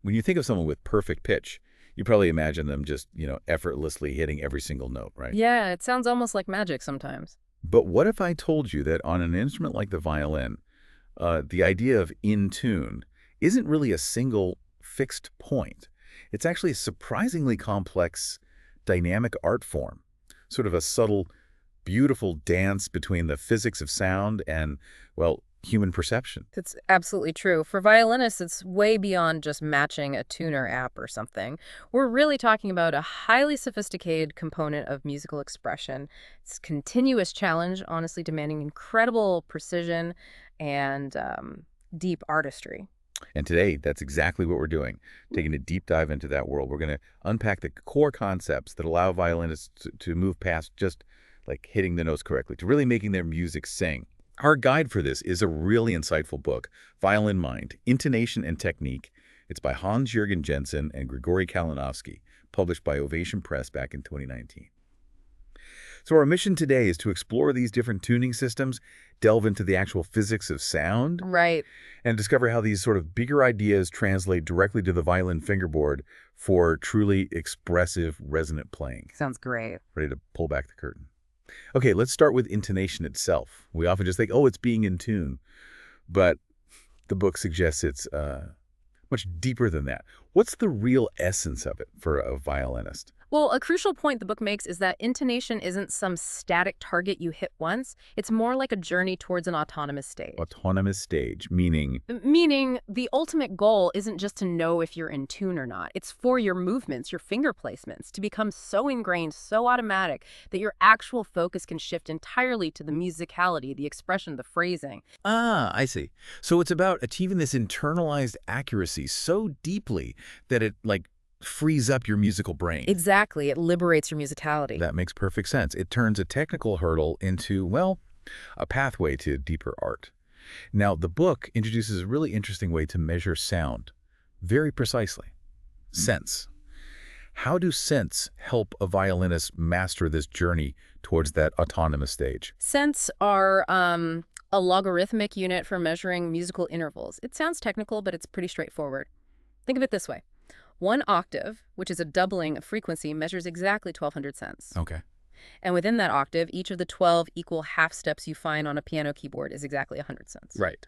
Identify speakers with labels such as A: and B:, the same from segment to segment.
A: When you think of someone with perfect pitch, you probably imagine them just, effortlessly hitting every single note, right?
B: Yeah, it sounds almost like magic sometimes.
A: But what if I told you that on an instrument like the violin, the idea of in tune isn't really a single fixed point. It's actually a surprisingly complex dynamic art form, sort of a subtle, beautiful dance between the physics of sound and, well, human perception.
B: It's absolutely true. For violinists, it's way beyond just matching a tuner app or something. We're really talking about a highly sophisticated component of musical expression. It's a continuous challenge, honestly demanding incredible precision and deep artistry.
A: And today, that's exactly what we're doing, taking a deep dive into that world. We're going to unpack the core concepts that allow violinists to move past just like hitting the notes correctly, to really making their music sing. Our guide for this is a really insightful book, ViolinMind, Intonation and Technique. It's by Hans-Jürgen Jensen and Grigory Kalinovsky, published by Ovation Press back in 2019. So our mission today is to explore these different tuning systems, delve into the actual physics of sound,
B: Right.
A: and discover how these sort of bigger ideas translate directly to the violin fingerboard for truly expressive, resonant playing.
B: Sounds great.
A: Ready to pull back the curtain? Okay, let's start with intonation itself. We often just think, oh, it's being in tune. But the book suggests it's much deeper than that. What's the real essence of it for a violinist?
B: Well, a crucial point the book makes is that intonation isn't some static target you hit once. It's more like a journey towards an autonomous stage.
A: Autonomous stage, meaning
B: Meaning, the ultimate goal isn't just to know if you're in tune or not. It's for your movements, your finger placements, to become so ingrained, so automatic, that your actual focus can shift entirely to the musicality, the expression, the phrasing.
A: I see. So it's about achieving this internalized accuracy so deeply that it, frees up your musical brain.
B: Exactly. It liberates your musicality.
A: That makes perfect sense. It turns a technical hurdle into, well, a pathway to deeper art. Now, the book introduces a really interesting way to measure sound, very precisely. Sense. How do scents help a violinist master this journey towards that autonomous stage?
B: Cents are a logarithmic unit for measuring musical intervals. It sounds technical, but it's pretty straightforward. Think of it this way. 1 octave, which is a doubling of frequency, measures exactly 1200 cents.
A: Okay.
B: And within that octave, each of the 12 equal half steps you find on a piano keyboard is exactly 100 cents.
A: Right.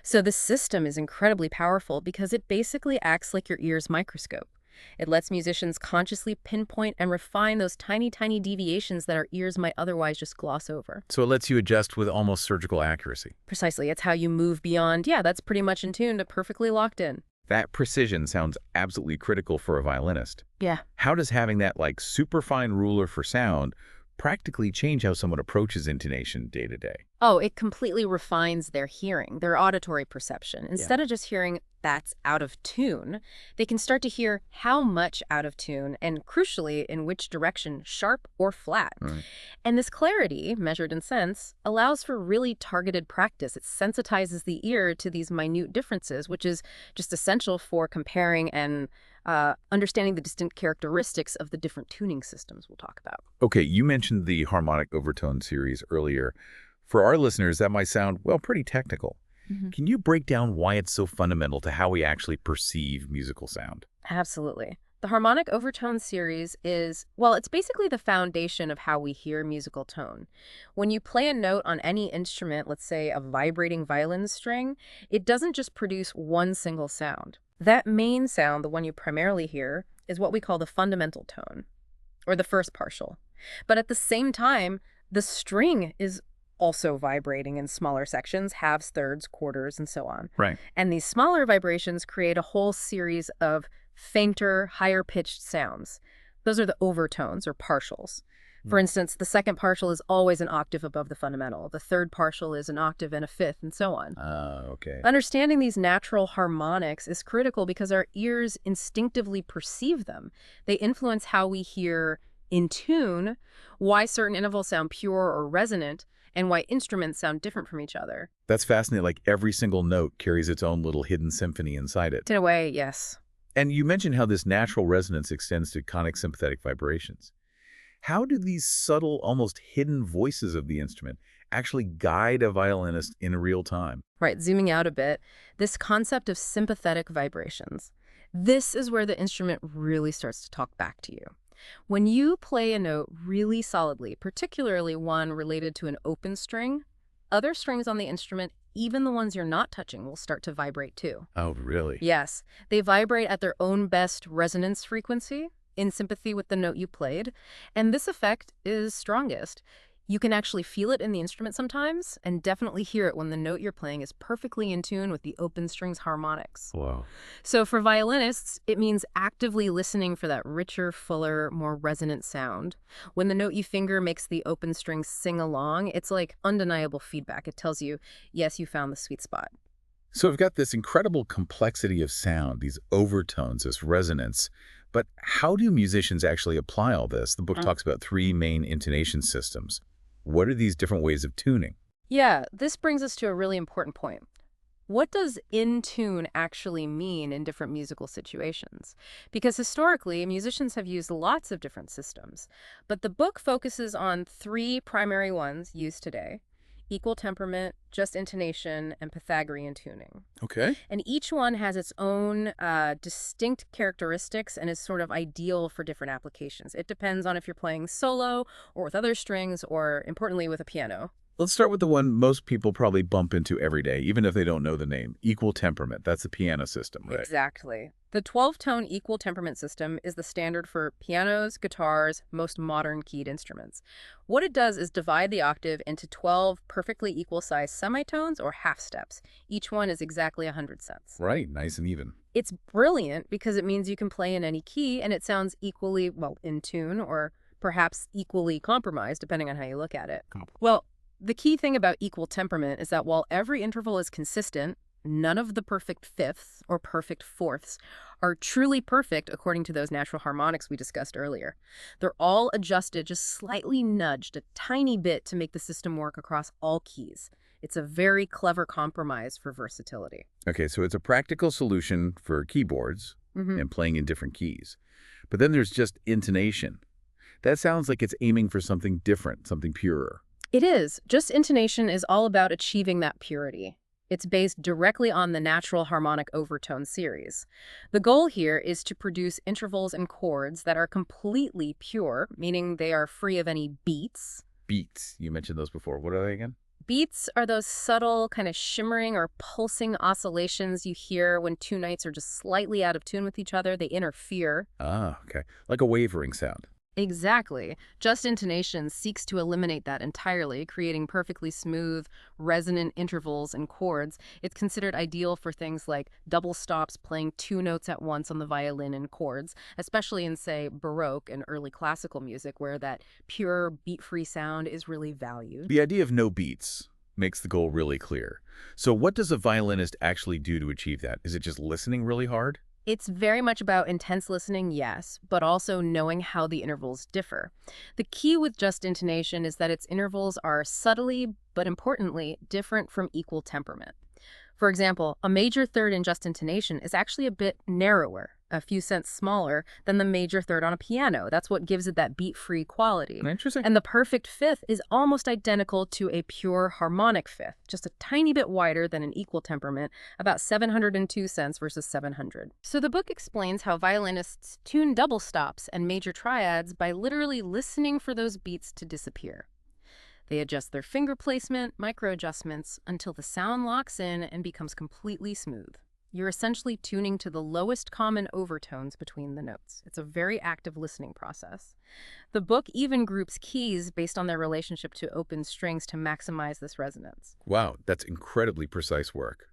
B: So this system is incredibly powerful because it basically acts like your ear's microscope. It lets musicians consciously pinpoint and refine those tiny, tiny deviations that our ears might otherwise just gloss over.
A: So it lets you adjust with almost surgical accuracy.
B: Precisely. It's how you move beyond, yeah, that's pretty much in tune to perfectly locked in.
A: That precision sounds absolutely critical for a violinist.
B: Yeah.
A: How does having that super fine ruler for sound practically change how someone approaches intonation day to day?
B: Oh, it completely refines their hearing, their auditory perception. Instead of just hearing that's out of tune, they can start to hear how much out of tune and, crucially, in which direction, sharp or flat.
A: Right.
B: And this clarity, measured in cents, allows for really targeted practice. It sensitizes the ear to these minute differences, which is just essential for comparing and understanding the distinct characteristics of the different tuning systems we'll talk about.
A: Okay, you mentioned the harmonic overtone series earlier. For our listeners, that might sound, well, pretty technical. Can you break down why it's so fundamental to how we actually perceive musical sound?
B: Absolutely. The harmonic overtone series is, well, it's basically the foundation of how we hear musical tone. When you play a note on any instrument, let's say a vibrating violin string, it doesn't just produce one single sound. That main sound, the one you primarily hear, is what we call the fundamental tone, or the first partial. But at the same time, the string is also vibrating in smaller sections, halves, thirds, quarters, and so on.
A: Right.
B: And these smaller vibrations create a whole series of fainter, higher-pitched sounds. Those are the overtones, or partials. For instance, the second partial is always an octave above the fundamental. The third partial is an octave and a fifth, and so on.
A: Okay.
B: Understanding these natural harmonics is critical because our ears instinctively perceive them. They influence how we hear in tune, why certain intervals sound pure or resonant, and why instruments sound different from each other.
A: That's fascinating. Like every single note carries its own little hidden symphony inside it.
B: In a way, yes.
A: And you mentioned how this natural resonance extends to conic sympathetic vibrations. How do these subtle, almost hidden voices of the instrument actually guide a violinist in real time?
B: Right, zooming out a bit, this concept of sympathetic vibrations. This is where the instrument really starts to talk back to you. When you play a note really solidly, particularly one related to an open string, other strings on the instrument, even the ones you're not touching, will start to vibrate too.
A: Oh, really?
B: Yes, they vibrate at their own best resonance frequency, in sympathy with the note you played, and this effect is strongest. You can actually feel it in the instrument sometimes, and definitely hear it when the note you're playing is perfectly in tune with the open strings harmonics.
A: Wow.
B: So for violinists, it means actively listening for that richer, fuller, more resonant sound. When the note you finger makes the open strings sing along, it's like undeniable feedback. It tells you, yes, you found the sweet spot.
A: So we've got this incredible complexity of sound, these overtones, this resonance. But how do musicians actually apply all this? The book talks about three main intonation systems. What are these different ways of tuning?
B: Yeah, this brings us to a really important point. What does in tune actually mean in different musical situations? Because historically, musicians have used lots of different systems, but the book focuses on three primary ones used today: equal temperament, just intonation, and Pythagorean tuning.
A: Okay.
B: And each one has its own distinct characteristics and is sort of ideal for different applications. It depends on if you're playing solo or with other strings or, importantly, with a piano.
A: Let's start with the one most people probably bump into every day, even if they don't know the name. Equal temperament. That's the piano system, right?
B: Exactly. The 12-tone equal temperament system is the standard for pianos, guitars, most modern keyed instruments. What it does is divide the octave into 12 perfectly equal-sized semitones or half steps. Each one is exactly 100 cents.
A: Right. Nice and even.
B: It's brilliant because it means you can play in any key and it sounds equally, well, in tune or perhaps equally compromised, depending on how you look at it. Well, the key thing about equal temperament is that while every interval is consistent, none of the perfect fifths or perfect fourths are truly perfect according to those natural harmonics we discussed earlier. They're all adjusted, just slightly nudged a tiny bit to make the system work across all keys. It's a very clever compromise for versatility.
A: Okay, so it's a practical solution for keyboards and playing in different keys. But then there's just intonation. That sounds like it's aiming for something different, something purer.
B: It is. Just intonation is all about achieving that purity. It's based directly on the natural harmonic overtone series. The goal here is to produce intervals and chords that are completely pure, meaning they are free of any beats.
A: Beats. You mentioned those before. What are they again?
B: Beats are those subtle, kind of shimmering or pulsing oscillations you hear when two notes are just slightly out of tune with each other. They interfere.
A: Ah, okay. Like a wavering sound.
B: Exactly. Just intonation seeks to eliminate that entirely, creating perfectly smooth, resonant intervals and chords. It's considered ideal for things like double stops, playing two notes at once on the violin in chords, especially in, say, Baroque and early classical music, where that pure, beat-free sound is really valued.
A: The idea of no beats makes the goal really clear. So what does a violinist actually do to achieve that? Is it just listening really hard?
B: It's very much about intense listening, yes, but also knowing how the intervals differ. The key with just intonation is that its intervals are subtly, but importantly, different from equal temperament. For example, a major third in just intonation is actually a bit narrower, a few cents smaller than the major third on a piano. That's what gives it that beat-free quality.
A: Interesting.
B: And the perfect fifth is almost identical to a pure harmonic fifth, just a tiny bit wider than an equal temperament, about 702 cents versus 700. So the book explains how violinists tune double stops and major triads by literally listening for those beats to disappear. They adjust their finger placement, micro-adjustments, until the sound locks in and becomes completely smooth. You're essentially tuning to the lowest common overtones between the notes. It's a very active listening process. The book even groups keys based on their relationship to open strings to maximize this resonance.
A: Wow, that's incredibly precise work.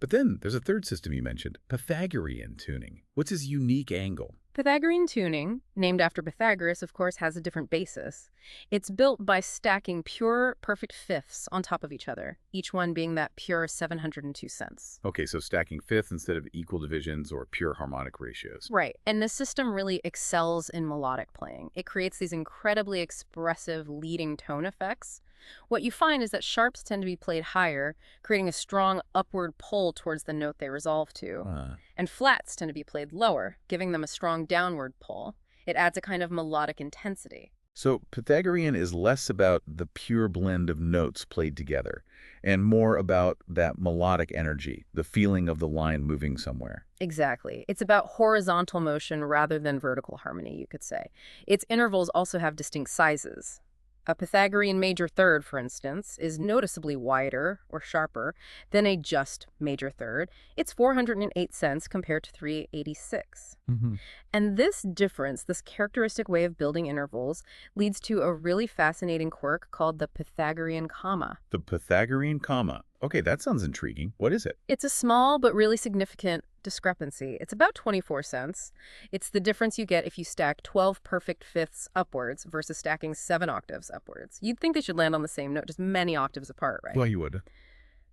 A: But then there's a third system you mentioned, Pythagorean tuning. What's his unique angle?
B: Pythagorean tuning, named after Pythagoras, of course, has a different basis. It's built by stacking pure, perfect fifths on top of each other, each one being that pure 702 cents.
A: Okay, so stacking fifths instead of equal divisions or pure harmonic ratios.
B: Right, and this system really excels in melodic playing. It creates these incredibly expressive leading tone effects. What you find is that sharps tend to be played higher, creating a strong upward pull towards the note they resolve to. And flats tend to be played lower, giving them a strong downward pull. It adds a kind of melodic intensity.
A: So Pythagorean is less about the pure blend of notes played together and more about that melodic energy, the feeling of the line moving somewhere.
B: Exactly. It's about horizontal motion rather than vertical harmony, you could say. Its intervals also have distinct sizes. A Pythagorean major third, for instance, is noticeably wider or sharper than a just major third. It's 408 cents compared to 386.
A: Hmm.
B: And this difference, this characteristic way of building intervals, leads to a really fascinating quirk called the Pythagorean comma.
A: The Pythagorean comma. Okay, that sounds intriguing. What is it?
B: It's a small but really significant discrepancy. It's about 24 cents. It's the difference you get if you stack 12 perfect fifths upwards versus stacking 7 octaves upwards. You'd think they should land on the same note, just many octaves apart, right?
A: Well, you would.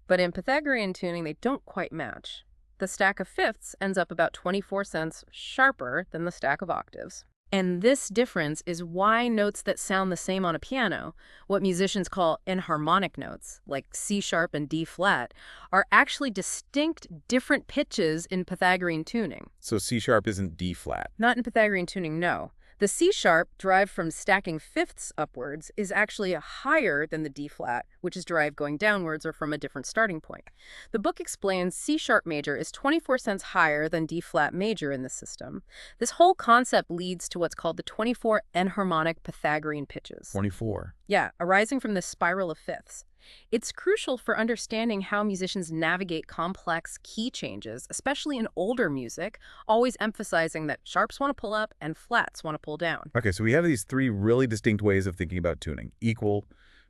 B: But in Pythagorean tuning, they don't quite match. The stack of fifths ends up about 24 cents sharper than the stack of octaves. And this difference is why notes that sound the same on a piano, what musicians call enharmonic notes, like C sharp and D flat, are actually distinct different pitches in Pythagorean tuning.
A: So C sharp isn't D flat.
B: Not in Pythagorean tuning, no. The C sharp, derived from stacking fifths upwards, is actually higher than the D flat, which is derived going downwards or from a different starting point. The book explains C sharp major is 24 cents higher than D flat major in the system. This whole concept leads to what's called the 24 enharmonic Pythagorean pitches.
A: 24.
B: Yeah, arising from this spiral of fifths. It's crucial for understanding how musicians navigate complex key changes, especially in older music, always emphasizing that sharps want to pull up and flats want to pull down.
A: Okay, so we have these three really distinct ways of thinking about tuning. Equal,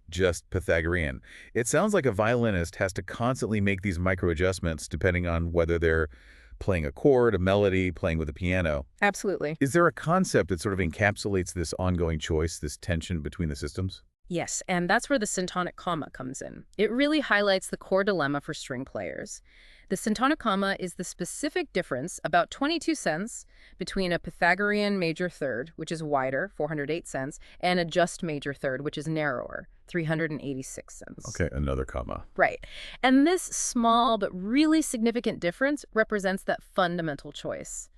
A: just, Pythagorean. It sounds like a violinist has to constantly make these micro adjustments depending on whether they're playing a chord, a melody, playing with a piano.
B: Absolutely.
A: Is there a concept that sort of encapsulates this ongoing choice, this tension between the systems?
B: Yes, and that's where the syntonic comma comes in. It really highlights the core dilemma for string players. The syntonic comma is the specific difference, about 22 cents, between a Pythagorean major third, which is wider, 408 cents, and a just major third, which is narrower, 386 cents.
A: Okay, another comma.
B: Right. And this small but really significant difference represents that fundamental choice.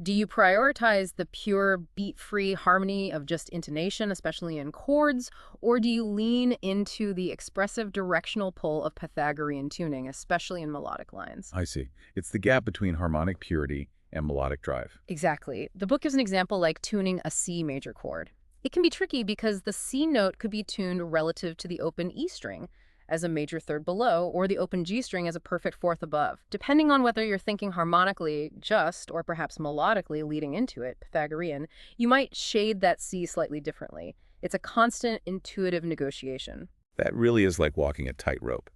B: Do you prioritize the pure beat-free harmony of just intonation, especially in chords, or do you lean into the expressive directional pull of Pythagorean tuning, especially in melodic lines?
A: I see. It's the gap between harmonic purity and melodic drive.
B: Exactly. The book gives an example like tuning a C major chord. It can be tricky because the C note could be tuned relative to the open E string as a major third below, or the open G string as a perfect fourth above. Depending on whether you're thinking harmonically just, or perhaps melodically leading into it, Pythagorean, you might shade that C slightly differently. It's a constant intuitive negotiation.
A: That really is like walking a tightrope.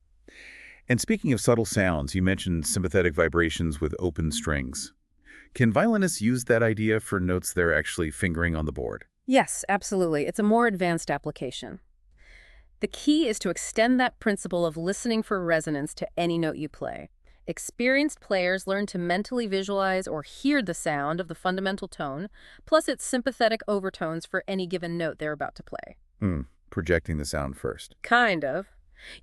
A: And speaking of subtle sounds, you mentioned sympathetic vibrations with open strings. Can violinists use that idea for notes they're actually fingering on the board?
B: Yes, absolutely. It's a more advanced application. The key is to extend that principle of listening for resonance to any note you play. Experienced players learn to mentally visualize or hear the sound of the fundamental tone, plus its sympathetic overtones for any given note they're about to play.
A: Projecting the sound first.
B: Kind of.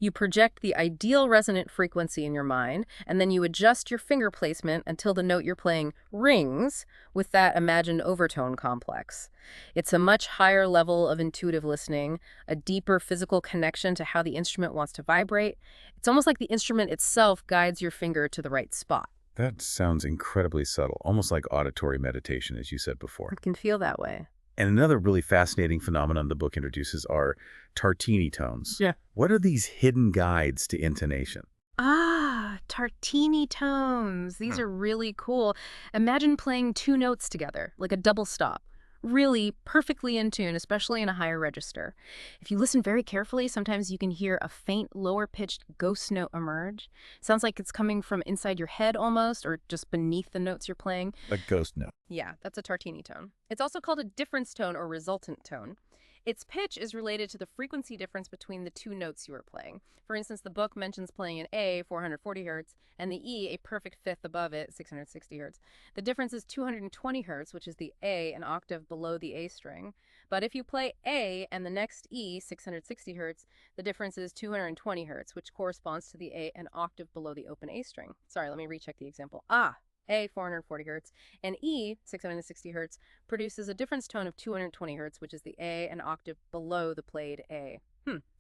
B: You project the ideal resonant frequency in your mind, and then you adjust your finger placement until the note you're playing rings with that imagined overtone complex. It's a much higher level of intuitive listening, a deeper physical connection to how the instrument wants to vibrate. It's almost like the instrument itself guides your finger to the right spot.
A: That sounds incredibly subtle, almost like auditory meditation, as you said before.
B: It can feel that way.
A: And another really fascinating phenomenon the book introduces are tartini tones.
B: Yeah.
A: What are these hidden guides to intonation?
B: Tartini tones. These are really cool. Imagine playing two notes together, like a double stop. Really perfectly in tune, especially in a higher register. If you listen very carefully, sometimes you can hear a faint, lower-pitched ghost note emerge. Sounds like it's coming from inside your head almost, or just beneath the notes you're playing.
A: A ghost note.
B: Yeah, that's a tartini tone. It's also called a difference tone or resultant tone. Its pitch is related to the frequency difference between the two notes you are playing. For instance, the book mentions playing an A, 440 Hz, and the E, a perfect fifth above it, 660 Hz. The difference is 220 Hz, which is the A, an octave below the A string. But if you play A and the next E, 660 Hz, the difference is 220 Hz, which corresponds to the A, an octave below the open A string. Sorry, let me recheck the example. A, 440 Hz, and E, 660 Hz, produces a difference tone of 220 Hz, which is the A, an octave below the played A.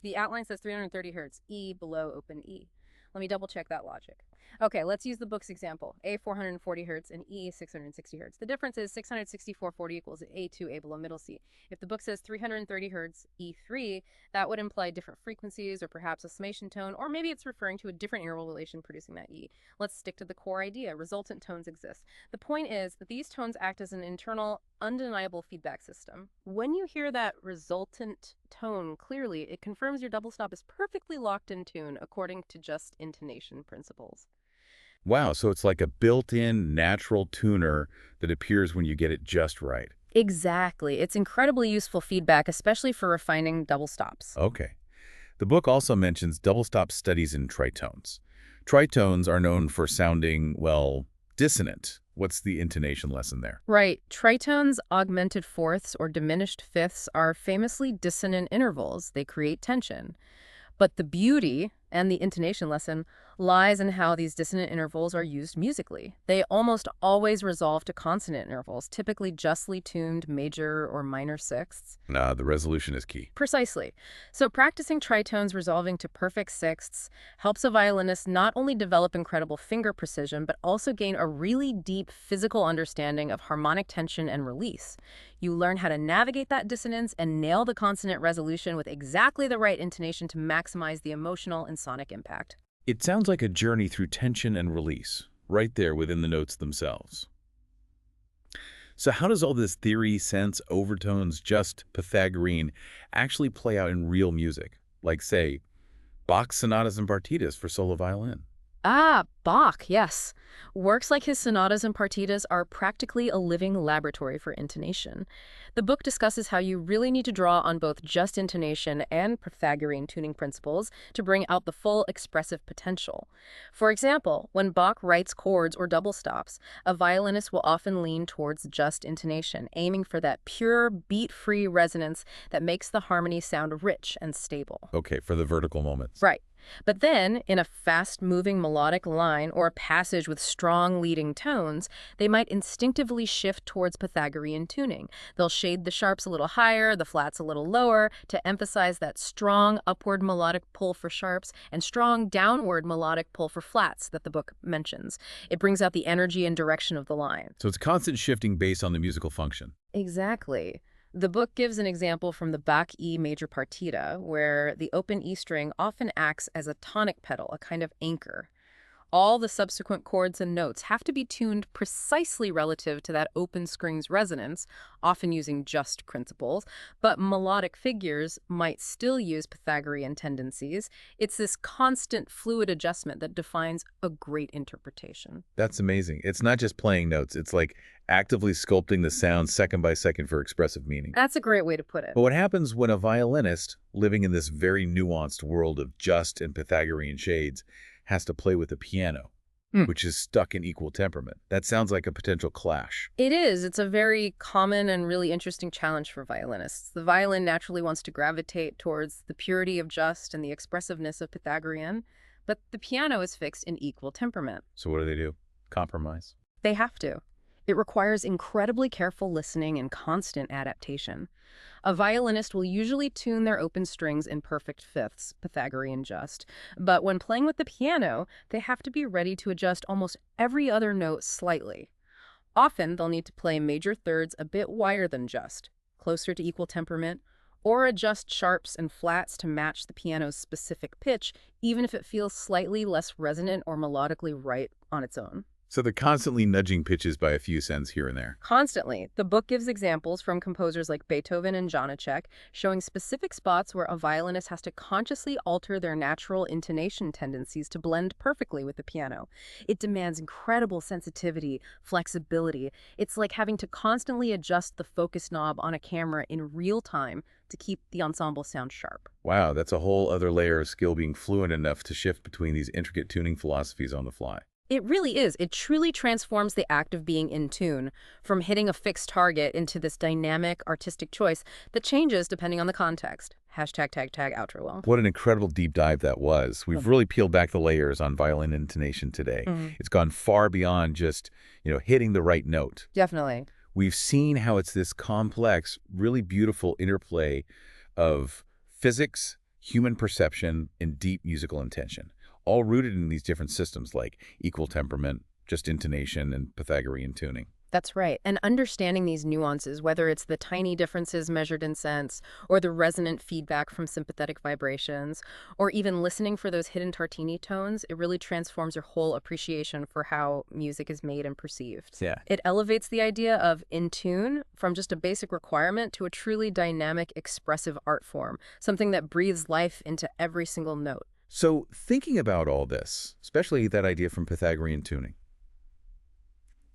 B: The outline says 330 Hz, E below open E. Let me double check that logic. Okay, let's use the book's example. A 440 hertz and E 660 hertz. The difference is 664.40 equals A2, A below middle C. If the book says 330 hertz, E3, that would imply different frequencies or perhaps a summation tone, or maybe it's referring to a different interval relation producing that E. Let's stick to the core idea. Resultant tones exist. The point is that these tones act as an internal, undeniable feedback system. When you hear that resultant tone clearly, it confirms your double stop is perfectly locked in tune according to just intonation principles.
A: Wow, so it's like a built-in natural tuner that appears when you get it just right.
B: Exactly. It's incredibly useful feedback, especially for refining double stops.
A: Okay. The book also mentions double stop studies in tritones. Tritones are known for sounding, well, dissonant. What's the intonation lesson there?
B: Right. Tritones, augmented fourths, or diminished fifths are famously dissonant intervals. They create tension. But the beauty and the intonation lesson lies in how these dissonant intervals are used musically. They almost always resolve to consonant intervals, typically justly tuned major or minor sixths.
A: Nah, the resolution is key.
B: Precisely. So practicing tritones resolving to perfect sixths helps a violinist not only develop incredible finger precision, but also gain a really deep physical understanding of harmonic tension and release. You learn how to navigate that dissonance and nail the consonant resolution with exactly the right intonation to maximize the emotional and sonic impact.
A: It sounds like a journey through tension and release, right there within the notes themselves. So how does all this theory, sense, overtones, just Pythagorean, actually play out in real music? Like, say, Bach's sonatas and partitas for solo violin.
B: Ah, Bach, yes. Works like his sonatas and partitas are practically a living laboratory for intonation. The book discusses how you really need to draw on both just intonation and Pythagorean tuning principles to bring out the full expressive potential. For example, when Bach writes chords or double stops, a violinist will often lean towards just intonation, aiming for that pure, beat-free resonance that makes the harmony sound rich and stable.
A: Okay, for the vertical moments.
B: Right. But then, in a fast-moving melodic line or a passage with strong leading tones, they might instinctively shift towards Pythagorean tuning. They'll shade the sharps a little higher, the flats a little lower, to emphasize that strong upward melodic pull for sharps and strong downward melodic pull for flats that the book mentions. It brings out the energy and direction of the line.
A: So it's constant shifting based on the musical function.
B: Exactly. The book gives an example from the Bach E major partita, where the open E string often acts as a tonic pedal, a kind of anchor. All the subsequent chords and notes have to be tuned precisely relative to that open string's resonance, often using just principles, but melodic figures might still use Pythagorean tendencies. It's this constant fluid adjustment that defines a great interpretation.
A: That's amazing. It's not just playing notes. It's like actively sculpting the sound second by second for expressive meaning.
B: That's a great way to put it.
A: But what happens when a violinist, living in this very nuanced world of just and Pythagorean shades, has to play with a piano, which is stuck in equal temperament? That sounds like a potential clash.
B: It is. It's a very common and really interesting challenge for violinists. The violin naturally wants to gravitate towards the purity of just and the expressiveness of Pythagorean, but the piano is fixed in equal temperament.
A: So what do? Compromise?
B: They have to. It requires incredibly careful listening and constant adaptation. A violinist will usually tune their open strings in perfect fifths, Pythagorean just, but when playing with the piano, they have to be ready to adjust almost every other note slightly. Often, they'll need to play major thirds a bit wider than just, closer to equal temperament, or adjust sharps and flats to match the piano's specific pitch, even if it feels slightly less resonant or melodically right on its own.
A: So they're constantly nudging pitches by a few cents here and there.
B: Constantly. The book gives examples from composers like Beethoven and Janáček, showing specific spots where a violinist has to consciously alter their natural intonation tendencies to blend perfectly with the piano. It demands incredible sensitivity, flexibility. It's like having to constantly adjust the focus knob on a camera in real time to keep the ensemble sound sharp.
A: Wow, that's a whole other layer of skill, being fluent enough to shift between these intricate tuning philosophies on the fly.
B: It really is. It truly transforms the act of being in tune from hitting a fixed target into this dynamic artistic choice that changes depending on the context. Hashtag tag tag outro well.
A: What an incredible deep dive that was. We've really peeled back the layers on violin intonation today. It's gone far beyond just, hitting the right note.
B: Definitely.
A: We've seen how it's this complex, really beautiful interplay of physics, human perception, and deep musical intention, all rooted in these different systems like equal temperament, just intonation, and Pythagorean tuning.
B: That's right. And understanding these nuances, whether it's the tiny differences measured in cents, or the resonant feedback from sympathetic vibrations, or even listening for those hidden tartini tones, it really transforms your whole appreciation for how music is made and perceived.
A: Yeah.
B: It elevates the idea of in tune from just a basic requirement to a truly dynamic, expressive art form, something that breathes life into every single note.
A: So thinking about all this, especially that idea from Pythagorean tuning,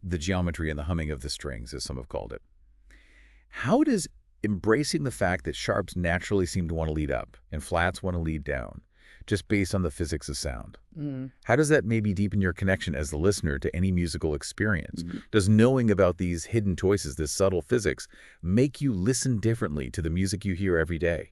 A: the geometry and the humming of the strings, as some have called it, how does embracing the fact that sharps naturally seem to want to lead up and flats want to lead down, just based on the physics of sound, how does that maybe deepen your connection as the listener to any musical experience? Does knowing about these hidden choices, this subtle physics, make you listen differently to the music you hear every day?